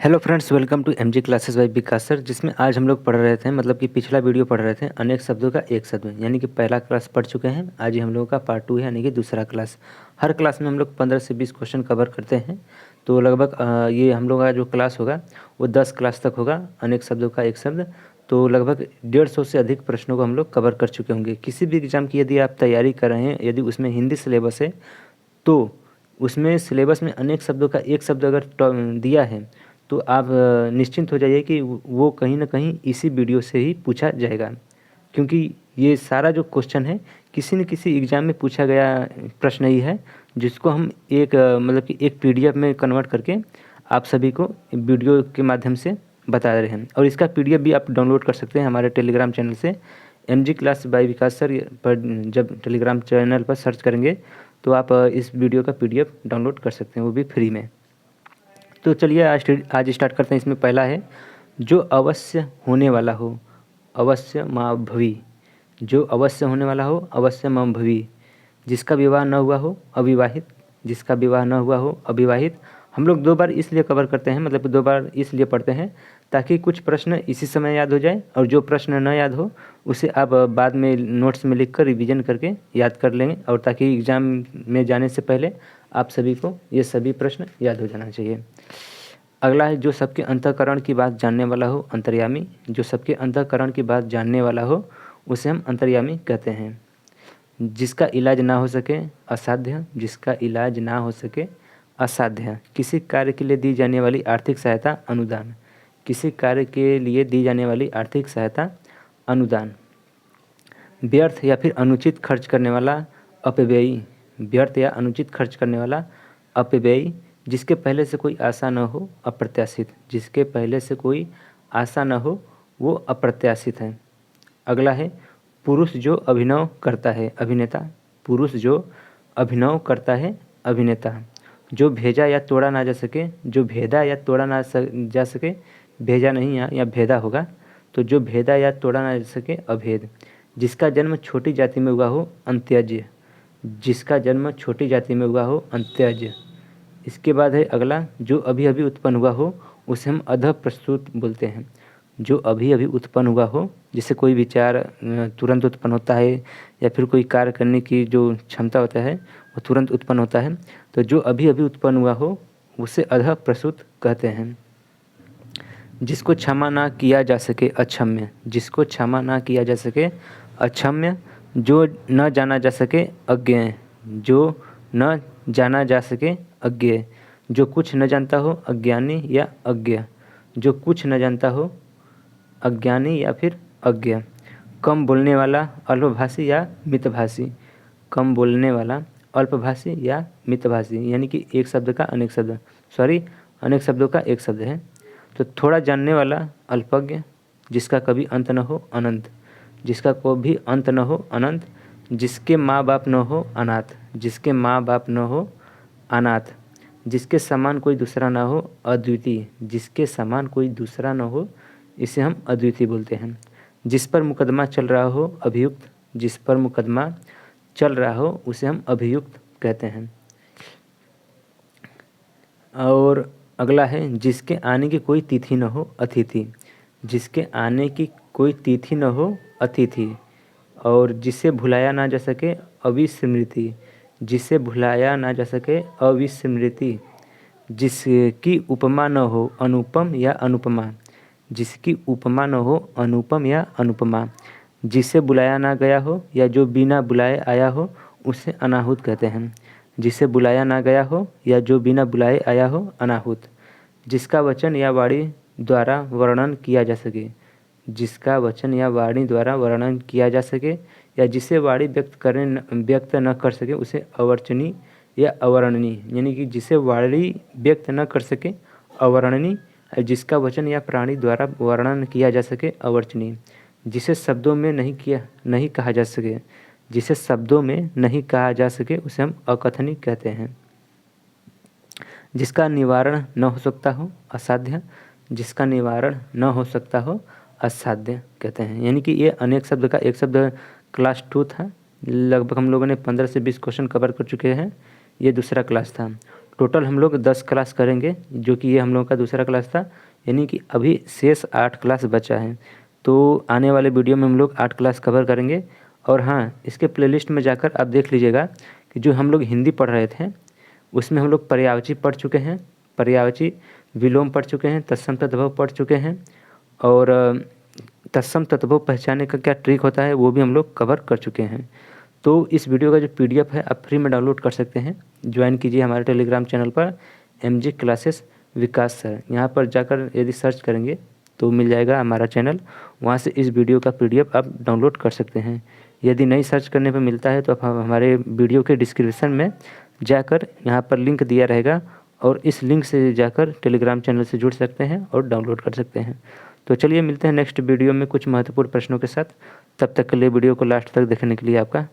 Hello friends, welcome to MG classes by Vikas sir. जिसमें आज हम लोग पढ़ रहे थे, मतलब कि पिछला वीडियो पढ़ रहे थे अनेक शब्दों का एक शब्द में, यानी कि पहला क्लास पढ़ चुके हैं। आज ही हम लोगों का पार्ट 2 है, यानी कि दूसरा क्लास। हर क्लास में हम लोग 15 से 20 क्वेश्चन कवर करते हैं। तो लगभग ये हम लोग का जो क्लास होगा वो 10 क्लास तक होगा, अनेक शब्दों का एक शब्द। तो लगभग 150 से अधिक प्रश्नों को हम लोग कवर कर चुके होंगे। किसी भी एग्जाम की यदि आप तैयारी कर रहे हैं, यदि उसमें हिंदी सिलेबस है तो उसमें सिलेबस में अनेक शब्दों का एक शब्द अगर दिया है तो आप निश्चिंत हो जाइए कि वो कहीं ना कहीं इसी वीडियो से ही पूछा जाएगा। क्योंकि ये सारा जो क्वेश्चन है किसी न किसी एग्ज़ाम में पूछा गया प्रश्न ही है, जिसको हम एक मतलब कि एक पीडीएफ में कन्वर्ट करके आप सभी को वीडियो के माध्यम से बता रहे हैं। और इसका पीडीएफ भी आप डाउनलोड कर सकते हैं हमारे टेलीग्राम चैनल से। MG class bye Vikas sir पर जब टेलीग्राम चैनल पर सर्च करेंगे तो आप इस वीडियो का पीडीएफ डाउनलोड कर सकते हैं, वो भी फ्री में। तो चलिए आज स्टार्ट करते हैं। इसमें पहला है, जो अवश्य होने वाला हो अवश्य माँ भवी। जो अवश्य होने वाला हो अवश्य माँ भवी। जिसका विवाह न हुआ हो अविवाहित। जिसका विवाह न हुआ हो अविवाहित। हम लोग 2 बार इसलिए कवर करते हैं, मतलब 2 बार इसलिए पढ़ते हैं ताकि कुछ प्रश्न इसी समय याद हो जाए, और जो प्रश्न न याद हो उसे आप बाद में नोट्स में लिख कर रिविज़न करके याद कर लेंगे, और ताकि एग्ज़ाम में जाने से पहले आप सभी को ये सभी प्रश्न याद हो जाना चाहिए। अगला है, जो सबके अंतःकरण की बात जानने वाला हो अंतर्यामी। जो सबके अंतःकरण की बात जानने वाला हो उसे हम अंतर्यामी कहते हैं। जिसका इलाज ना हो सके असाध्य। जिसका इलाज ना हो सके असाध्य। किसी कार्य के लिए दी जाने वाली आर्थिक सहायता अनुदान। किसी कार्य के लिए दी जाने वाली आर्थिक सहायता अनुदान। व्यर्थ या फिर अनुचित खर्च करने वाला अपव्ययी। व्यर्थ या अनुचित खर्च करने वाला अपव्ययी। जिसके पहले से कोई आशा न हो अप्रत्याशित। जिसके पहले से कोई आशा न हो वो अप्रत्याशित है। अगला है, पुरुष जो अभिनव करता है अभिनेता। पुरुष जो अभिनव करता है अभिनेता। जो भेजा या तोड़ा ना जा सके। जो भेदा या तोड़ा ना जा सके, भेजा नहीं या भेदा होगा, तो जो भेदा या तोड़ा ना जा सके अभेद। जिसका जन्म छोटी जाति में हुआ हो अंत्यज। जिसका जन्म छोटी जाति में हुआ हो अंत्यज। इसके बाद है अगला, जो अभी अभी उत्पन्न हुआ हो उसे हम अधः प्रस्तुत बोलते हैं। जो अभी अभी उत्पन्न हुआ हो, जिससे कोई विचार तुरंत उत्पन्न होता है या फिर कोई कार्य करने की जो क्षमता होता है वो तुरंत उत्पन्न होता है, तो जो अभी अभी उत्पन्न हुआ हो उसे अधः प्रस्तुत कहते हैं। जिसको क्षमा ना किया जा सके अक्षम्य। जिसको क्षमा ना किया जा सके अक्षम्य। जो न जाना जा सके अज्ञेय। जो न जाना जा सके अज्ञेय। जो कुछ न जानता हो अज्ञानी या अज्ञ। जो कुछ न जानता हो अज्ञानी या फिर अज्ञ। कम बोलने वाला अल्पभाषी या मितभाषी। कम बोलने वाला अल्पभाषी या मितभाषी, यानी कि एक शब्द का अनेक शब्द, अनेक शब्दों का एक शब्द है। तो थोड़ा जानने वाला अल्पज्ञ। जिसका कभी अंत न हो अनंत। जिसका कभी अंत न हो अनंत। जिसके माँ बाप न हो अनाथ। जिसके माँ बाप न हो अनाथ। जिसके समान कोई दूसरा ना हो अद्वितीय। जिसके समान कोई दूसरा न हो इसे हम अद्वितीय बोलते हैं। जिस पर मुकदमा चल रहा हो अभियुक्त। जिस पर मुकदमा चल रहा हो उसे हम अभियुक्त कहते हैं। और अगला है, जिसके आने की कोई तिथि न हो अतिथि। जिसके आने की कोई तिथि न हो अतिथि। और जिसे भुलाया ना जा सके अविस्मृति। जिसे भुलाया ना जा सके अविस्मृति। जिसकी उपमा न हो अनुपम या अनुपमा। जिसकी उपमा न हो अनुपम या अनुपमा। जिसे बुलाया ना गया हो या जो बिना बुलाए आया हो उसे अनाहुत कहते हैं। जिसे बुलाया ना गया हो या जो बिना बुलाए आया हो अनाहुत। जिसका वचन या वाणी द्वारा वर्णन किया जा सके। जिसका वचन या वाणी द्वारा वर्णन किया जा सके या जिसे वाणी व्यक्त न कर सके उसे अवर्चनीय या अवर्णनीय, यानी कि जिसे वाणी व्यक्त न कर सके अवर्णनीय। जिसका वचन या प्राणी द्वारा वर्णन किया जा सके अवर्चनीय। जिसे शब्दों में नहीं कहा जा सके। जिसे शब्दों में नहीं कहा जा सके उसे हम अकथनीय कहते हैं। जिसका निवारण न हो सकता हो असाध्य। जिसका निवारण न हो सकता हो असाध्य कहते हैं। यानी कि ये अनेक शब्द का एक शब्द क्लास 2 था। लगभग हम लोगों ने 15 से 20 क्वेश्चन कवर कर चुके हैं। ये दूसरा क्लास था। टोटल हम लोग 10 क्लास करेंगे, जो कि ये हम लोग का दूसरा क्लास था, यानी कि अभी शेष 8 क्लास बचा है। तो आने वाले वीडियो में हम लोग 8 क्लास कवर करेंगे। और हाँ, इसके प्लेलिस्ट में जाकर आप देख लीजिएगा कि जो हम लोग हिंदी पढ़ रहे थे उसमें हम लोग पर्यायवाची पढ़ चुके हैं, पर्यायवाची विलोम पढ़ चुके हैं, तत्सम तद्भव पढ़ चुके हैं, और तत्सम तद्भव पहचानने का क्या ट्रिक होता है वो भी हम लोग कवर कर चुके हैं। तो इस वीडियो का जो PDF है आप फ्री में डाउनलोड कर सकते हैं। ज्वाइन कीजिए हमारे टेलीग्राम चैनल पर MG क्लासेस विकास सर। यहाँ पर जाकर यदि सर्च करेंगे तो मिल जाएगा हमारा चैनल, वहाँ से इस वीडियो का PDF आप डाउनलोड कर सकते हैं। यदि नहीं सर्च करने पर मिलता है तो आप हमारे वीडियो के डिस्क्रिप्शन में जाकर यहाँ पर लिंक दिया रहेगा, और इस लिंक से जाकर टेलीग्राम चैनल से जुड़ सकते हैं और डाउनलोड कर सकते हैं। तो चलिए मिलते हैं नेक्स्ट वीडियो में कुछ महत्वपूर्ण प्रश्नों के साथ। तब तक के लिए वीडियो को लास्ट तक देखने के लिए आपका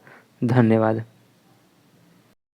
धन्यवाद।